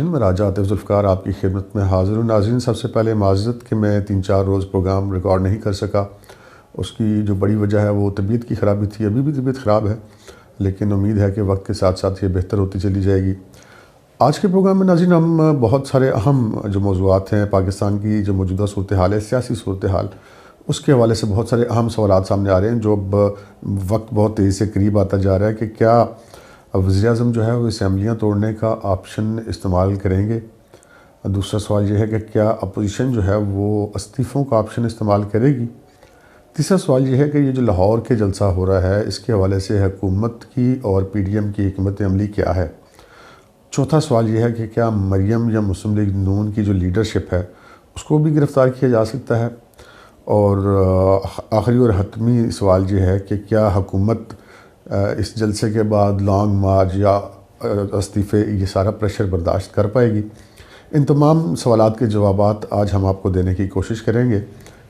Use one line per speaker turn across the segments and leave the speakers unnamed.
ناظرین، میں راجہ عاطف ذوالفقار آپ کی خدمت میں حاضر ہوں۔ ناظرین، سب سے پہلے معذرت کہ میں 3-4 روز پروگرام ریکارڈ نہیں کر سکا۔ اس کی جو بڑی وجہ ہے وہ طبیعت کی خرابی تھی۔ ابھی بھی طبیعت خراب ہے، لیکن امید ہے کہ وقت کے ساتھ ساتھ یہ بہتر ہوتی چلی جائے گی۔ آج کے پروگرام میں ناظرین ہم بہت سارے اہم جو موضوعات ہیں، پاکستان کی جو موجودہ صورتحال ہے، سیاسی صورتحال، اس کے حوالے سے بہت سارے اہم سوالات سامنے آ رہے ہیں۔ جو اب وقت بہت تیزی سے قریب آتا جا رہا ہے کہ کیا وزیر اعظم جو ہے وہ اسمبلیاں توڑنے کا آپشن استعمال کریں گے۔ دوسرا سوال یہ ہے کہ کیا اپوزیشن جو ہے وہ استعفوں کا آپشن استعمال کرے گی۔ تیسرا سوال یہ ہے کہ یہ جو لاہور کے جلسہ ہو رہا ہے، اس کے حوالے سے حکومت کی اور پی ڈی ایم کی حکمت عملی کیا ہے۔ چوتھا سوال یہ ہے کہ کیا مریم یا مسلم لیگ نون کی جو لیڈرشپ ہے اس کو بھی گرفتار کیا جا سکتا ہے۔ اور آخری اور حتمی سوال یہ ہے کہ کیا حکومت اس جلسے کے بعد لانگ مارچ یا استعفے یہ سارا پریشر برداشت کر پائے گی۔ ان تمام سوالات کے جوابات آج ہم آپ کو دینے کی کوشش کریں گے۔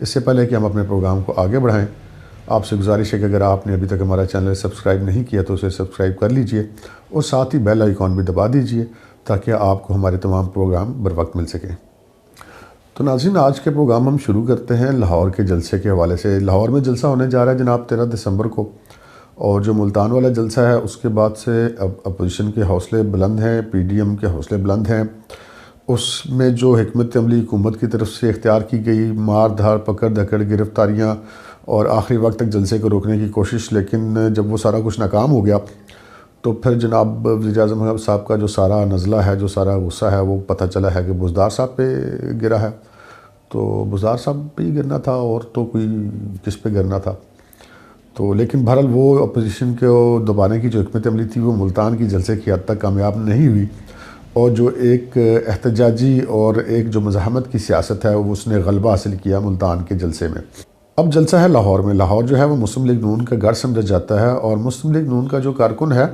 اس سے پہلے کہ ہم اپنے پروگرام کو آگے بڑھائیں، آپ سے گزارش ہے کہ اگر آپ نے ابھی تک ہمارا چینل سبسکرائب نہیں کیا تو اسے سبسکرائب کر لیجئے اور ساتھ ہی بیل آئیکن بھی دبا دیجئے تاکہ آپ کو ہمارے تمام پروگرام بر وقت مل سکیں۔ تو ناظرین، آج کے پروگرام ہم شروع کرتے ہیں لاہور کے جلسے کے حوالے سے۔ لاہور میں جلسہ ہونے جا رہا ہے جناب 13 دسمبر کو، اور جو ملتان والا جلسہ ہے اس کے بعد سے اب اپوزیشن کے حوصلے بلند ہیں، پی ڈی ایم کے حوصلے بلند ہیں۔ اس میں جو حکمت عملی حکومت کی طرف سے اختیار کی گئی، مار دھاڑ، پکڑ دھکڑ، گرفتاریاں اور آخری وقت تک جلسے کو روکنے کی کوشش، لیکن جب وہ سارا کچھ ناکام ہو گیا تو پھر جناب وزیر اعظم صاحب کا جو سارا نزلہ ہے، جو سارا غصہ ہے، وہ پتہ چلا ہے کہ بزدار صاحب پہ گرا ہے۔ تو بزدار صاحب پہ ہی گرنا تھا اور تو کوئی کس پہ گرنا تھا۔ تو لیکن بہرحال وہ اپوزیشن کو دبانے کی جو حکمت عملی تھی وہ ملتان کی جلسے کی حد تک کامیاب نہیں ہوئی، اور جو ایک احتجاجی اور ایک جو مزاحمت کی سیاست ہے وہ اس نے غلبہ حاصل کیا ملتان کے جلسے میں۔ اب جلسہ ہے لاہور میں۔ لاہور جو ہے وہ مسلم لیگ نون کا گڑھ سمجھا جاتا ہے، اور مسلم لیگ نون کا جو کارکن ہے،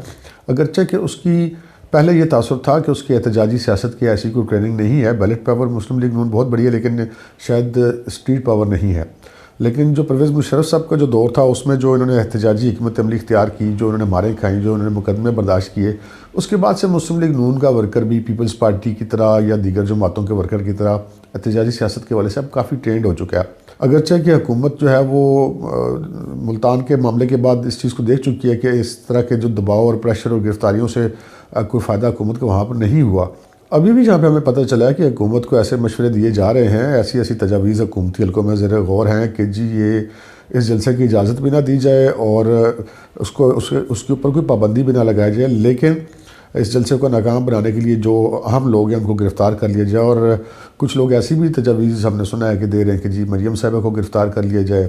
اگرچہ کہ اس کی پہلے یہ تاثر تھا کہ اس کی احتجاجی سیاست کی ایسی کوئی ٹریننگ نہیں ہے، بیلٹ پاور مسلم لیگ نون بہت بڑی ہے لیکن شاید اسٹریٹ پاور نہیں ہے۔ لیکن جو پرویز مشرف صاحب کا جو دور تھا اس میں جو انہوں نے احتجاجی حکمت عملی اختیار کی، جو انہوں نے ماریں کھائیں، جو انہوں نے مقدمے برداشت کیے، اس کے بعد سے مسلم لیگ نون کا ورکر بھی پیپلز پارٹی کی طرح یا دیگر جماعتوں کے ورکر کی طرح احتجاجی سیاست کے حوالے سے اب کافی ٹرینڈ ہو چکا ہے۔ اگرچہ کہ حکومت جو ہے وہ ملتان کے معاملے کے بعد اس چیز کو دیکھ چکی ہے کہ اس طرح کے جو دباؤ اور پریشر اور گرفتاریوں سے کوئی فائدہ حکومت کو وہاں پر نہیں ہوا۔ ابھی بھی جہاں پہ ہمیں پتہ چلا ہے کہ حکومت کو ایسے مشورے دیے جا رہے ہیں، ایسی تجاویز حکومتی حلقوں میں زیر غور ہیں کہ جی یہ اس جلسے کی اجازت بھی نہ دی جائے اور اس کے اوپر کوئی پابندی بھی نہ لگایا جائے، لیکن اس جلسے کو ناکام بنانے کے لیے جو اہم لوگ ہیں ان کو گرفتار کر لیا جائے۔ اور کچھ لوگ ایسی بھی تجاویز ہم نے سنا ہے کہ دے رہے ہیں کہ جی مریم صاحبہ کو گرفتار کر لیا جائے،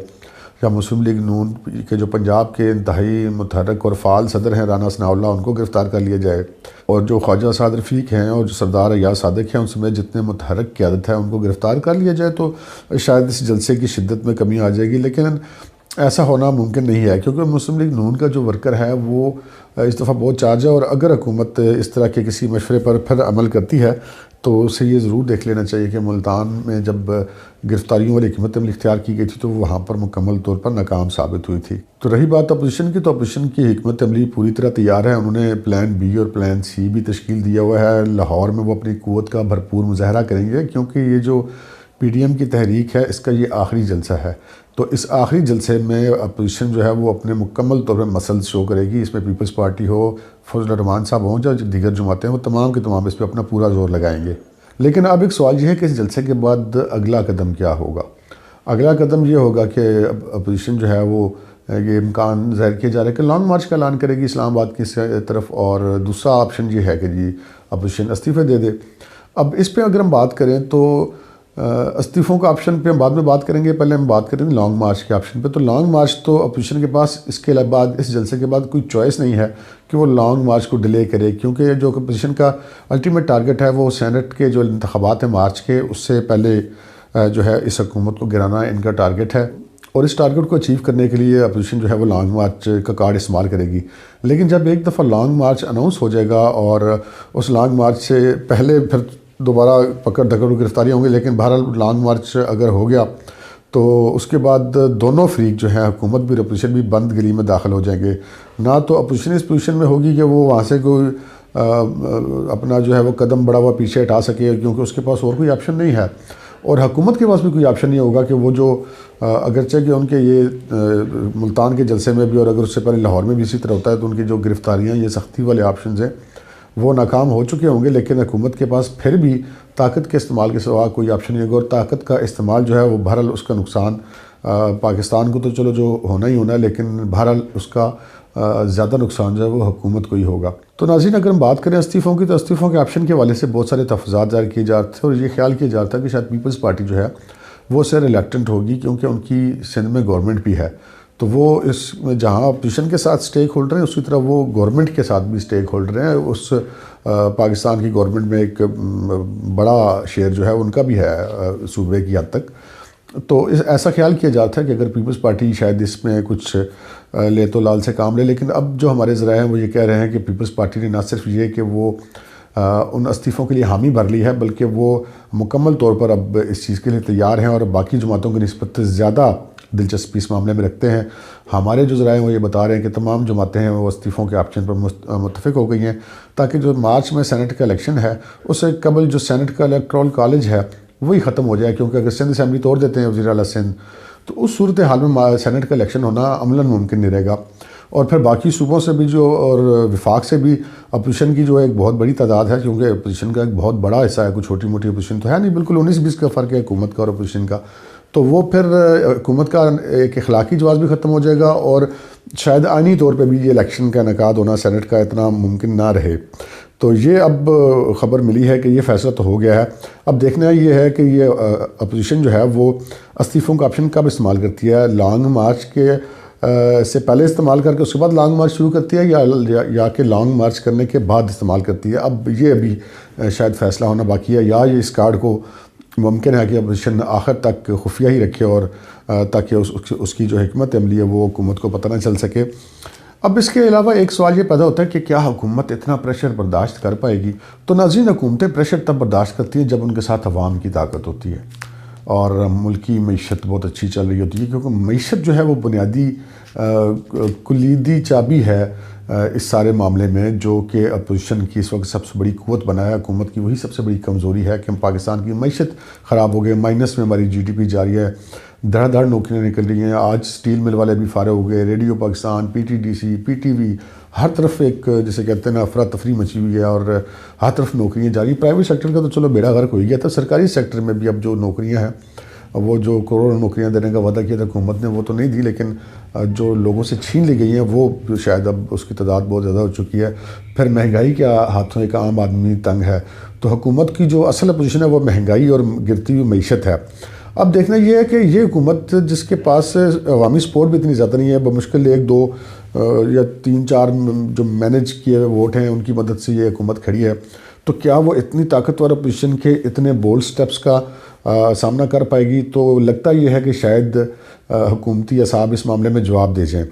یا مسلم لیگ نون کے جو پنجاب کے انتہائی متحرک اور فعال صدر ہیں رانا ثناء اللہ، ان کو گرفتار کر لیا جائے، اور جو خواجہ اسعد رفیق ہیں اور جو سردار ایاز صادق ہیں ان سمیت جتنے متحرک قیادت ہے ان کو گرفتار کر لیا جائے، تو شاید اس جلسے کی شدت میں کمی آ جائے گی۔ لیکن ایسا ہونا ممکن نہیں ہے، کیونکہ مسلم لیگ نون کا جو ورکر ہے وہ اس دفعہ بہت چارج ہے، اور اگر حکومت اس طرح کے کسی مشورے پر پھر عمل کرتی ہے تو اسے یہ ضرور دیکھ لینا چاہیے کہ ملتان میں جب گرفتاریوں والی حکمت عملی اختیار کی گئی تھی تو وہاں پر مکمل طور پر ناکام ثابت ہوئی تھی۔ تو رہی بات اپوزیشن کی، تو اپوزیشن کی حکمت عملی پوری طرح تیار ہے۔ انہوں نے پلان بی اور پلان سی بھی تشکیل دیا ہوا ہے۔ لاہور میں وہ اپنی قوت کا بھرپور مظاہرہ کریں گے، کیونکہ یہ جو پی ڈی ایم کی تحریک ہے اس کا یہ آخری جلسہ ہے۔ تو اس آخری جلسے میں اپوزیشن جو ہے وہ اپنے مکمل طور پر مسلز شو کرے گی۔ اس میں پیپلز پارٹی ہو، فضل الرحمان صاحب ہوں، جو دیگر جماعتیں ہیں، وہ تمام کے تمام اس پہ اپنا پورا زور لگائیں گے۔ لیکن اب ایک سوال یہ ہے کہ اس جلسے کے بعد اگلا قدم کیا ہوگا۔ اگلا قدم یہ ہوگا کہ اپوزیشن جو ہے وہ یہ امکان ظاہر کیا جا رہا ہے کہ لانگ مارچ کا اعلان کرے گی اسلام آباد کی طرف، اور دوسرا آپشن یہ ہے کہ جی اپوزیشن استعفے دے دے۔ اب اس پہ اگر ہم بات کریں تو استعفوں کا آپشن پہ ہم بعد میں بات کریں گے، پہلے ہم بات کریں گے لانگ مارچ کے آپشن پہ۔ تو لانگ مارچ تو اپوزیشن کے پاس اس کے بعد اس جلسے کے بعد کوئی چوائس نہیں ہے کہ وہ لانگ مارچ کو ڈیلے کرے، کیونکہ جو اپوزیشن کا الٹیمیٹ ٹارگٹ ہے وہ سینٹ کے جو انتخابات ہیں مارچ کے، اس سے پہلے جو ہے اس حکومت کو گرانا ان کا ٹارگٹ ہے، اور اس ٹارگٹ کو اچیو کرنے کے لیے اپوزیشن جو ہے وہ لانگ مارچ کا کارڈ استعمال کرے گی۔ لیکن جب ایک دفعہ لانگ مارچ اناؤنس ہو جائے گا اور اس لانگ مارچ سے پہلے پھر دوبارہ پکڑ دھکڑ و گرفتاریاں ہوں گی، لیکن بہرحال لانگ مارچ اگر ہو گیا تو اس کے بعد دونوں فریق جو ہیں، حکومت بھی اور اپوزیشن بھی، بند گلی میں داخل ہو جائیں گے۔ نہ تو اپوزیشن اس پوزیشن میں ہوگی کہ وہ وہاں سے کوئی اپنا جو ہے وہ قدم بڑا ہوا پیچھے ہٹا سکے، کیونکہ اس کے پاس اور کوئی آپشن نہیں ہے، اور حکومت کے پاس بھی کوئی آپشن نہیں ہوگا کہ وہ جو اگرچہ کہ ان کے یہ ملتان کے جلسے میں بھی اور اگر اس سے پہلے لاہور میں بھی اسی طرح ہوتا ہے تو ان کی جو گرفتاریاں، یہ سختی والے آپشنز ہیں وہ ناکام ہو چکے ہوں گے، لیکن حکومت کے پاس پھر بھی طاقت کے استعمال کے سوا کوئی آپشن نہیں ہوگا، اور طاقت کا استعمال جو ہے وہ بہرحال اس کا نقصان پاکستان کو تو چلو جو ہونا ہی ہونا ہے، لیکن بہرحال اس کا زیادہ نقصان جو ہے وہ حکومت کو ہی ہوگا۔ تو ناظرین، اگر ہم بات کریں استعفوں کی، تو استعفوں کے آپشن کے حوالے سے بہت سارے تفضیلات ظاہر کیے جاتے ہیں، اور یہ خیال کیا جاتا ہے کہ شاید پیپلز پارٹی جو ہے وہ اس سے ریلیکٹنٹ ہوگی، کیونکہ ان کی سندھ میں گورنمنٹ بھی ہے، تو وہ اس میں جہاں اپوزیشن کے ساتھ سٹیک ہولڈر ہیں، اسی طرح وہ گورنمنٹ کے ساتھ بھی سٹیک ہولڈر ہیں، اس پاکستان کی گورنمنٹ میں ایک بڑا شیئر جو ہے ان کا بھی ہے صوبے کی حد تک۔ تو ایسا خیال کیا جاتا ہے کہ اگر پیپلز پارٹی شاید اس میں کچھ لے تو لال سے کام لے، لیکن اب جو ہمارے ذرائع ہیں وہ یہ کہہ رہے ہیں کہ پیپلز پارٹی نے نہ صرف یہ کہ وہ ان استعفوں کے لیے حامی بھر لی ہے، بلکہ وہ مکمل طور پر اب اس چیز کے لیے تیار ہیں، اور باقی جماعتوں کی نسبت زیادہ دلچسپی اس معاملے میں رکھتے ہیں۔ ہمارے جو ذرائع ہیں وہ یہ بتا رہے ہیں کہ تمام جماعتیں ہیں وہ استعفوں کے آپشن پر متفق ہو گئی ہیں، تاکہ جو مارچ میں سینٹ کا الیکشن ہے اس سے قبل جو سینٹ کا الیکٹرول کالج ہے وہی ختم ہو جائے، کیونکہ اگر سندھ اسمبلی توڑ دیتے ہیں وزیر اعلیٰ سندھ، تو اس صورتحال میں سینٹ کا الیکشن ہونا عملاً ممکن نہیں رہے گا، اور پھر باقی صوبوں سے بھی جو اور وفاق سے بھی اپوزیشن کی جو ایک بہت بڑی تعداد ہے، کیونکہ اپوزیشن کا ایک بہت بڑا حصہ ہے، کوئی چھوٹی موٹی اپوزیشن تو ہے نہیں، بالکل 19-20 کا فرق ہے حکومت کا اور اپوزیشن کا، تو وہ پھر حکومت کا ایک اخلاقی جواز بھی ختم ہو جائے گا، اور شاید آئینی طور پہ بھی یہ الیکشن کا انعقاد ہونا سینٹ کا اتنا ممکن نہ رہے۔ تو یہ اب خبر ملی ہے کہ یہ فیصلہ تو ہو گیا ہے، اب دیکھنا یہ ہے کہ یہ اپوزیشن جو ہے وہ استعفوں کا آپشن کب استعمال کرتی ہے، لانگ مارچ کے سے پہلے استعمال کر کے اس کے بعد لانگ مارچ شروع کرتی ہے، یا کہ لانگ مارچ کرنے کے بعد استعمال کرتی ہے۔ اب یہ ابھی شاید فیصلہ ہونا باقی ہے، یا یہ اس کارڈ کو ممکن ہے کہ اپوزیشن آخر تک خفیہ ہی رکھے، اور تاکہ اس کی جو حکمت عملی ہے وہ حکومت کو پتہ نہ چل سکے۔ اب اس کے علاوہ ایک سوال یہ پیدا ہوتا ہے کہ کیا حکومت اتنا پریشر برداشت کر پائے گی؟ تو ناظرین، حکومتیں پریشر تب برداشت کرتی ہیں جب ان کے ساتھ عوام کی طاقت ہوتی ہے، اور ملکی معیشت بہت اچھی چل رہی ہوتی ہے، کیونکہ معیشت جو ہے وہ بنیادی کلیدی چابی ہے اس سارے معاملے میں، جو کہ اپوزیشن کی اس وقت سب سے بڑی قوت بنا ہے۔ حکومت کی وہی سب سے بڑی کمزوری ہے کہ ہم پاکستان کی معیشت خراب ہو گئے، مائنس میں ہماری جی ڈی پی جاری ہے، دھڑ دھڑ نوکریاں نکل رہی ہیں، آج سٹیل مل والے بھی فارغ ہو گئے، radio Pakistan, P T D C, P T V, ہر طرف ایک جسے کہتے ہیں نا افراتفری مچی ہوئی ہے، اور ہر طرف نوکریاں جاری۔ پرائیویٹ سیکٹر کا تو چلو بیڑا غرق ہو گیا تھا، سرکاری سیکٹر میں بھی اب جو نوکریاں ہیں، وہ جو کروڑوں نوکریاں دینے کا وعدہ کیا تھا حکومت نے وہ تو نہیں دی، لیکن جو لوگوں سے چھین لی گئی ہیں وہ شاید اب اس کی تعداد بہت زیادہ ہو چکی ہے۔ پھر مہنگائی کے ہاتھوں ایک عام آدمی تنگ ہے، تو حکومت کی جو اصل اپوزیشن ہے وہ مہنگائی اور گرتی ہوئی معیشت ہے۔ اب دیکھنا یہ ہے کہ یہ حکومت جس کے پاس عوامی سپورٹ بھی اتنی زیادہ نہیں ہے، بمشکل 1-2 یا 3-4 جو مینج کیے ہوئے ووٹ ہیں ان کی مدد سے یہ حکومت کھڑی ہے، تو کیا وہ اتنی طاقتور اپوزیشن کے اتنے بولڈ سٹیپس کا سامنا کر پائے گی؟ تو لگتا یہ ہے کہ شاید حکومتی اصحاب اس معاملے میں جواب دے جائیں۔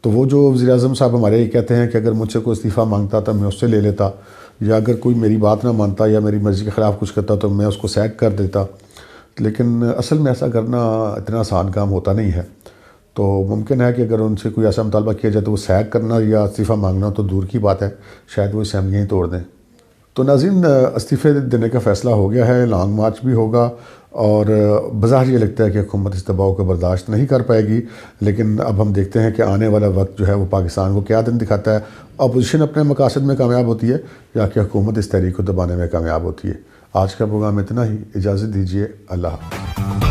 تو وہ جو وزیر اعظم صاحب ہمارے یہ کہتے ہیں کہ اگر مجھ سے کوئی استعفیٰ مانگتا تو میں اس سے لے لیتا، یا اگر کوئی میری بات نہ مانتا یا میری مرضی کے خلاف کچھ کرتا تو میں اس کو سیک کر دیتا، لیکن اصل میں ایسا کرنا اتنا آسان کام ہوتا نہیں ہے۔ تو ممکن ہے کہ اگر ان سے کوئی ایسا مطالبہ کیا جائے تو وہ سیک کرنا یا استعفیٰ مانگنا تو دور کی بات ہے، شاید وہ اسمبلیاں ہی توڑ دیں۔ تو ناظرین، استعفے دینے کا فیصلہ ہو گیا ہے، لانگ مارچ بھی ہوگا، اور بظاہر یہ لگتا ہے کہ حکومت اس دباؤ کو برداشت نہیں کر پائے گی، لیکن اب ہم دیکھتے ہیں کہ آنے والا وقت جو ہے وہ پاکستان کو کیا دن دکھاتا ہے، اپوزیشن اپنے مقاصد میں کامیاب ہوتی ہے یا کہ حکومت اس تحریک کو دبانے میں کامیاب ہوتی ہے۔ آج کا پروگرام اتنا ہی، اجازت دیجیے، اللہ حافظ۔